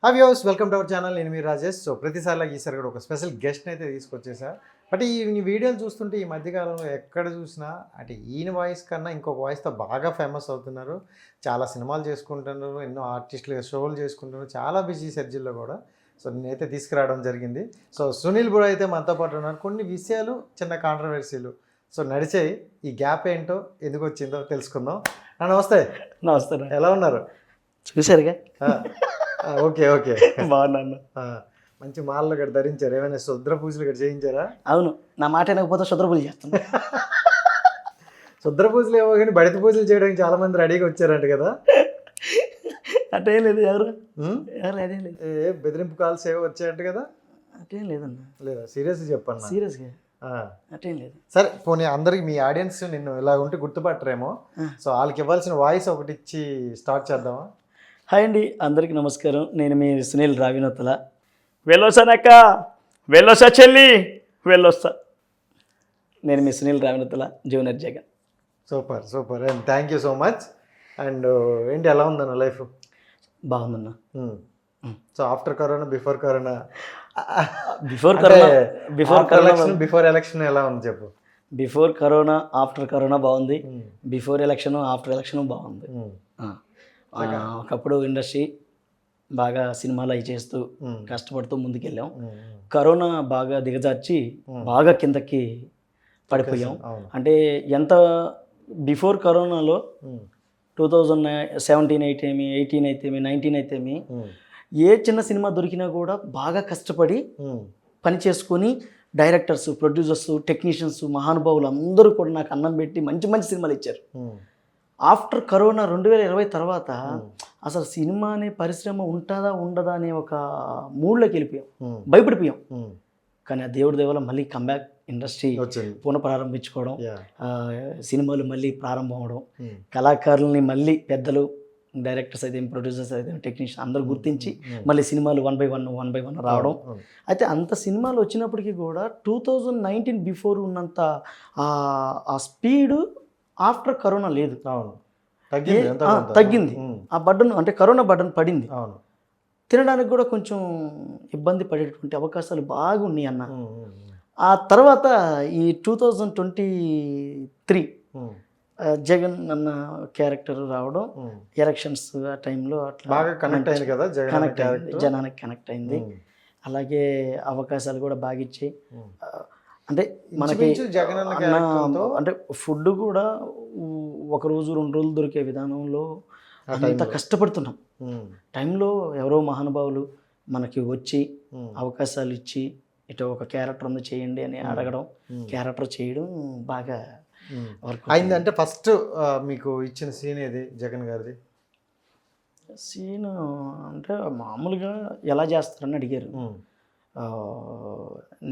Hi viewers, welcome to our channel. నేను మీ Rajesh. So ప్రతిసారిలా ఈసారి కూడా ఒక స్పెషల్ గెస్ట్ని అయితే తీసుకొచ్చేసా. బట్ ఈ వీడియోలు చూస్తుంటే ఈ మధ్యకాలంలో ఎక్కడ చూసినా అంటే ఈయన వాయిస్ కన్నా ఇంకొక వాయిస్తో బాగా ఫేమస్ అవుతున్నారు. చాలా సినిమాలు చేసుకుంటున్నారు, ఎన్నో ఆర్టిస్టులు షోలు చేసుకుంటున్నారు, చాలా బిజీ షెడ్యూల్లో కూడా. సో నేనైతే తీసుకురావడం జరిగింది. సో సునీల్ బ్రో అయితే మనతో పాటు ఉన్నారు. కొన్ని విషయాలు చిన్న కాంట్రవర్సీలు సో నడిచాయి. ఈ గ్యాప్ ఏంటో ఎందుకు వచ్చిందో తెలుసుకుందాం. నమస్తే. నమస్తే. ఎలా ఉన్నారు? చూసారుగా. ఓకే ఓకే, బాగున్నాను. మంచి మాలలు గట్ట ధరించారు. ఏమైనా శుద్ర పూజలు గట్ట చేయించారా? అవును, నా మాట వినకపోతే శుద్ర పూజ చేస్తాను. శుద్ర పూజలు ఏమో కానీ బడిత పూజలు చేయడానికి చాలా మంది రెడీగా వచ్చారంట కదా. అటేం లేదు. ఎవరు అదేం లేదు. బెదిరింపు కాల్స్ ఏవో వచ్చాయంట కదా. అటేం లేదన్నా. లేదా సీరియస్గా చెప్పన్నా? సీరియస్గా అటేం లేదు. సరే పోనీ, అందరికి మీ ఆడియన్స్ నిన్ను ఇలా ఉంటే గుర్తుపట్టరేమో. సో వాళ్ళకి ఇవ్వాల్సిన వాయిస్ ఒకటి ఇచ్చి స్టార్ట్ చేద్దామా? హాయ్ అండి, అందరికీ నమస్కారం. నేను మీ సునీల్ రావినోతల. వెళ్ళొస్తానక్క, వెళ్ళొస్తా చెల్లి, వెళ్ళొస్తా. నేను మీ Sunil Ravinothala, junior Jagan. Super super and thank you so much. And ఏంటి ఎలా ఉందన్న లైఫ్? బాగుందన్న. So after corona, before corona? Before election ఎలా ఉంది చెప్పు. బిఫోర్ కరోనా, ఆఫ్టర్ కరోనా బాగుంది. బిఫోర్ ఎలక్షన్, ఆఫ్టర్ ఎలక్షన్ బాగుంది. ఒకప్పుడు ఇండస్ట్రీ బాగా సినిమాలు అవి చేస్తూ కష్టపడుతూ ముందుకెళ్ళాం. కరోనా బాగా దిగజార్చి బాగా కిందకి పడిపోయాం. అంటే ఎంత బిఫోర్ కరోనాలో 2017 అయితేమి, 18 అయితేమి, 19 అయితేమి, ఏ చిన్న సినిమా దొరికినా కూడా బాగా కష్టపడి పని చేసుకొని డైరెక్టర్స్, ప్రొడ్యూసర్స్, టెక్నీషియన్స్, మహానుభావులు అందరూ కూడా నాకు అన్నం పెట్టి మంచి మంచి సినిమాలు ఇచ్చారు. ఆఫ్టర్ కరోనా 2020 తర్వాత అసలు సినిమా అనే పరిశ్రమ ఉంటుందా ఉండదా అనే ఒక మూడ్లోకి వెళ్ళిపోయాం, భయపడిపోయాం. కానీ ఆ దేవుడి దేవల మళ్ళీ కంబ్యాక్ ఇండస్ట్రీ పునఃప్రారంభించుకోవడం, సినిమాలు మళ్ళీ ప్రారంభం అవడం, కళాకారులని మళ్ళీ పెద్దలు, డైరెక్టర్స్ అయితే, ప్రొడ్యూసర్స్ అయితే, టెక్నీషియన్ అందరూ గుర్తించి మళ్ళీ సినిమాలు వన్ బై వన్ రావడం. అయితే అంత సినిమాలు వచ్చినప్పటికీ కూడా 2019 బిఫోర్ ఉన్నంత ఆ స్పీడు ఆఫ్టర్ కరోనా లేదు. తగ్గింది. ఆ బటన్ అంటే కరోనా బటన్ పడింది. తినడానికి కూడా కొంచెం ఇబ్బంది పడేటువంటి అవకాశాలు బాగున్నాయి అన్న. ఆ తర్వాత ఈ 2023 జగన్ అన్న క్యారెక్టర్ రావడం, ఎలక్షన్స్ ఆ టైంలో అట్లా బాగా కనెక్ట్ అయింది కదా, జనానికి కనెక్ట్ అయింది. అలాగే అవకాశాలు కూడా బాగా ఇచ్చాయి. అంటే మనకి అంటే ఫుడ్ కూడా ఒక రోజు 2 రోజులు దొరికే విధానంలో అంత కష్టపడుతున్నాం. టైంలో ఎవరో మహానుభావులు మనకి వచ్చి అవకాశాలు ఇచ్చి, ఇటు ఒక క్యారెక్టర్ ఉంది చేయండి అని అడగడం, క్యారెక్టర్ చేయడం బాగా వర్క్ అయింది. అంటే ఫస్ట్ మీకు ఇచ్చిన సీన్ ఏది జగన్ గారిది? సీన్ అంటే మామూలుగా ఎలా చేస్తారని అడిగారు.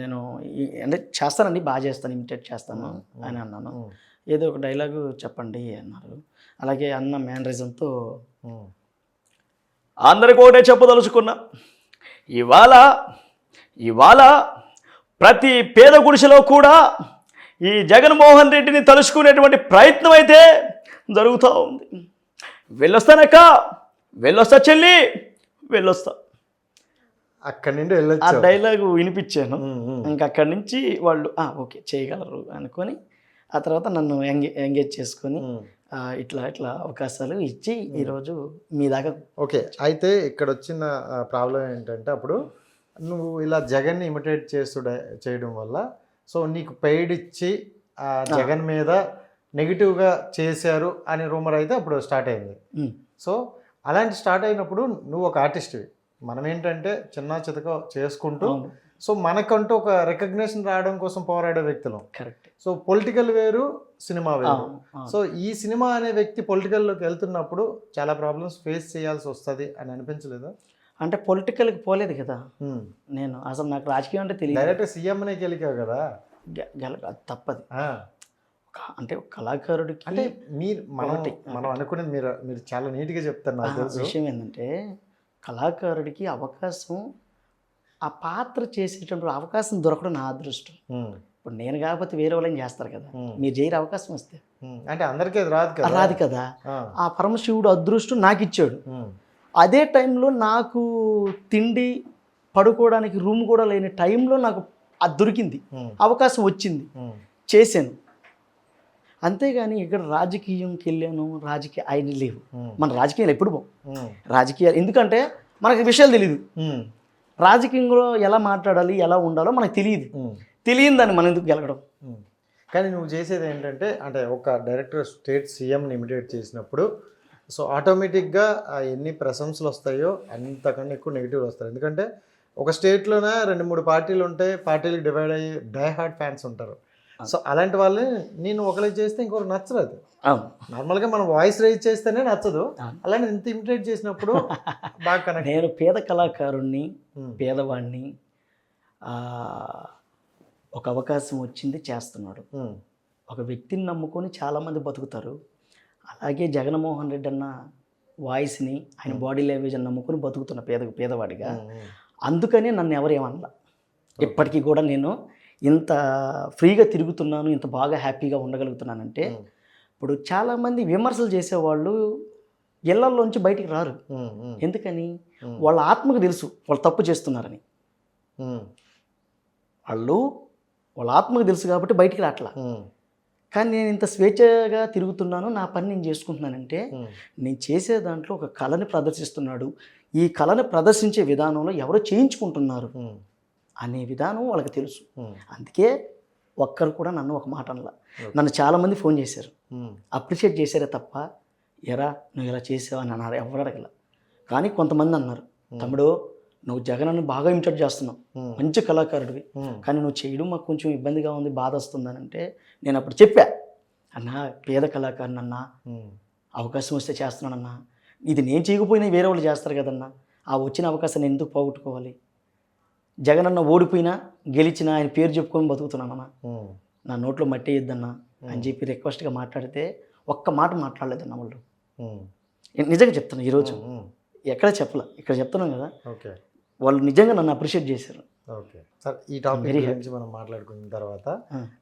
నేను అంటే చేస్తానండి, బాగా చేస్తాను, ఇమిటేట్ చేస్తాను అని అన్నాను. ఏదో ఒక డైలాగు చెప్పండి అన్నారు. అలాగే అన్న మేనరిజంతో అందరికి ఒకటే చెప్పదలుచుకున్నా, ఇవాళ ప్రతి పేద గుడిసెలో కూడా ఈ జగన్మోహన్ రెడ్డిని తలుచుకునేటువంటి ప్రయత్నం అయితే జరుగుతూ ఉంది. వెళ్ళొస్తానక్క, వెళ్ళొస్తా చెల్లి, వెళ్ళొస్తా. అక్కడి నుండి ఆ డైలాగు వినిపించాను. ఇంకా అక్కడి నుంచి వాళ్ళు ఓకే చేయగలరు అనుకొని ఆ తర్వాత నన్ను ఎంగేజ్ చేసుకొని ఇట్లా అవకాశాలు ఇచ్చి ఈరోజు మీ దాకా. ఓకే, అయితే ఇక్కడ వచ్చిన ప్రాబ్లం ఏంటంటే, అప్పుడు నువ్వు ఇలా జగన్ని ఇమిటేట్ చేయడం వల్ల సో నీకు పెయిడ్ ఇచ్చి జగన్ మీద నెగిటివ్గా చేశారు అనే రూమర్ అయితే అప్పుడు స్టార్ట్ అయింది. సో అలాంటి స్టార్ట్ అయినప్పుడు నువ్వు ఒక ఆర్టిస్ట్వి, మనం ఏంటంటే చిన్న చితక చేసుకుంటూ సో మనకంటూ ఒక రికగ్నిషన్ రావడం కోసం పోరాడే వ్యక్తులు. కరెక్ట్. సో పొలిటికల్ వేరు, సినిమా వేరు. సో ఈ సినిమా అనే వ్యక్తి పొలిటికల్లోకి వెళ్తున్నప్పుడు చాలా ప్రాబ్లమ్స్ ఫేస్ చేయాల్సి వస్తుంది అని అనిపించలేదా? అంటే పొలిటికల్కి పోలేదు కదా నేను, అసలు నాకు రాజకీయం అంటే తెలియదు. డైరెక్ట్ సీఎంనే గెలికావు కదా, తప్పది. అంటే కళాకారుడికి అంటే మనం అనుకునేది మీరు చాలా నీట్గా చెప్తారు. నాకు తెలుసు. విషయం ఏంటంటే కళాకారుడికి అవకాశం, ఆ పాత్ర చేసేటప్పుడు అవకాశం దొరకడం నా అదృష్టం. ఇప్పుడు నేను కాకపోతే వేరే వాళ్ళని చేస్తారు కదా, మీరు చేయరు అవకాశం వస్తే. అంటే అందరికీ అది రాదు కదా. ఆ పరమశివుడు అదృష్టం నాకు ఇచ్చాడు. అదే టైంలో నాకు తిండి పడుకోవడానికి రూమ్ కూడా లేని టైంలో నాకు అది దొరికింది, అవకాశం వచ్చింది, చేశాను. అంతేగాని ఇక్కడ రాజకీయంకి వెళ్ళాను, ఆయన లేవు. మన రాజకీయాలు ఎప్పుడు పోం, రాజకీయాలు ఎందుకంటే మనకి విషయాలు తెలియదు, రాజకీయంలో ఎలా మాట్లాడాలి ఎలా ఉండాలో మనకు తెలియదు దాన్ని మనం ఎందుకు గెలగడం. కానీ నువ్వు చేసేది ఏంటంటే అంటే ఒక డైరెక్టర్ స్టేట్ సీఎంని ఇమిటేట్ చేసినప్పుడు సో ఆటోమేటిక్గా ఎన్ని ప్రశంసలు వస్తాయో అంతకన్నా ఎక్కువ నెగిటివ్లు వస్తాయి. ఎందుకంటే ఒక స్టేట్లోనే 2-3 పార్టీలు ఉంటాయి, పార్టీలకు డివైడ్ అయ్యి డై హార్డ్ ఫ్యాన్స్ ఉంటారు. సో అలాంటి వాళ్ళే నేను ఒకరికి చేస్తే ఇంకొకరు నచ్చదు. అది నార్మల్గా మనం వాయిస్ రైజ్ చేస్తేనే నచ్చదు, అలానే ఇంత ఇమిటేట్ చేసినప్పుడు బాగా కనెక్ట్. నేను పేద కళాకారుణ్ణి, పేదవాడిని, ఒక అవకాశం వచ్చింది చేస్తున్నాడు. ఒక వ్యక్తిని నమ్ముకొని చాలామంది బతుకుతారు. అలాగే జగన్మోహన్ రెడ్డి అన్న వాయిస్ని, ఆయన బాడీ లాంగ్వేజ్ అని నమ్ముకొని బతుకుతున్న పేదవాడిగా. అందుకనే నన్ను ఎవరు ఏమన్నా ఇప్పటికీ కూడా నేను ఇంత ఫ్రీగా తిరుగుతున్నాను, ఇంత బాగా హ్యాపీగా ఉండగలుగుతున్నానంటే ఇప్పుడు చాలామంది విమర్శలు చేసేవాళ్ళు ఇళ్లలోంచి బయటికి రారు. ఎందుకని? వాళ్ళ ఆత్మకు తెలుసు వాళ్ళు తప్పు చేస్తున్నారని. వాళ్ళ ఆత్మకు తెలుసు కాబట్టి బయటికి రావట్లా. కానీ నేను ఇంత స్వేచ్ఛగా తిరుగుతున్నాను, నా పని నేను చేసుకుంటున్నానంటే నేను చేసే దాంట్లో ఒక కళని ప్రదర్శిస్తున్నాడు, ఈ కళని ప్రదర్శించే విధానంలో ఎవరో చేయించుకుంటున్నారు అనే విధానం వాళ్ళకి తెలుసు. అందుకే ఒక్కరు కూడా నన్ను ఒక మాట అనలా. నన్ను చాలామంది ఫోన్ చేశారు, అప్రిషియేట్ చేశారే తప్ప ఎరా నువ్వు ఇలా చేసావు అని అన్నారు, ఎవరు అడగల. కానీ కొంతమంది అన్నారు, తమ్ముడు నువ్వు జగనನ್ನು బాగా ఇమిటేట్ చేస్తున్నావు, మంచి కళాకారుడివి, కానీ నువ్వు చేయడం మాకు కొంచెం ఇబ్బందిగా ఉంది, బాధ వస్తుందని. అంటే నేను అప్పుడు చెప్పా, అన్నా పేద కళాకారుని అన్నా, అవకాశం వస్తే చేస్తున్నానన్నా, ఇది నేను చేయకపోయినా వేరే వాళ్ళు చేస్తారు కదన్నా, ఆ వచ్చిన అవకాశాన్ని ఎందుకు పోగొట్టుకోవాలి? జగనన్న ఓడిపోయినా గెలిచినా ఆయన పేరు చెప్పుకొని బతుకుతున్నానన్నా, నా నోట్లో మట్టి వేయద్దన్నా అని చెప్పి రిక్వెస్ట్గా మాట్లాడితే ఒక్క మాట మాట్లాడలేదన్న వాళ్ళు. నిజంగా చెప్తున్నా, ఈరోజు ఎక్కడ చెప్పలే, ఇక్కడ చెప్తున్నాం కదా. ఓకే, వాళ్ళు నిజంగా నన్ను అప్రిషియేట్ చేశారు. ఓకే సార్, ఈ టాపిక్ గురించి మనం మాట్లాడుకున్న తర్వాత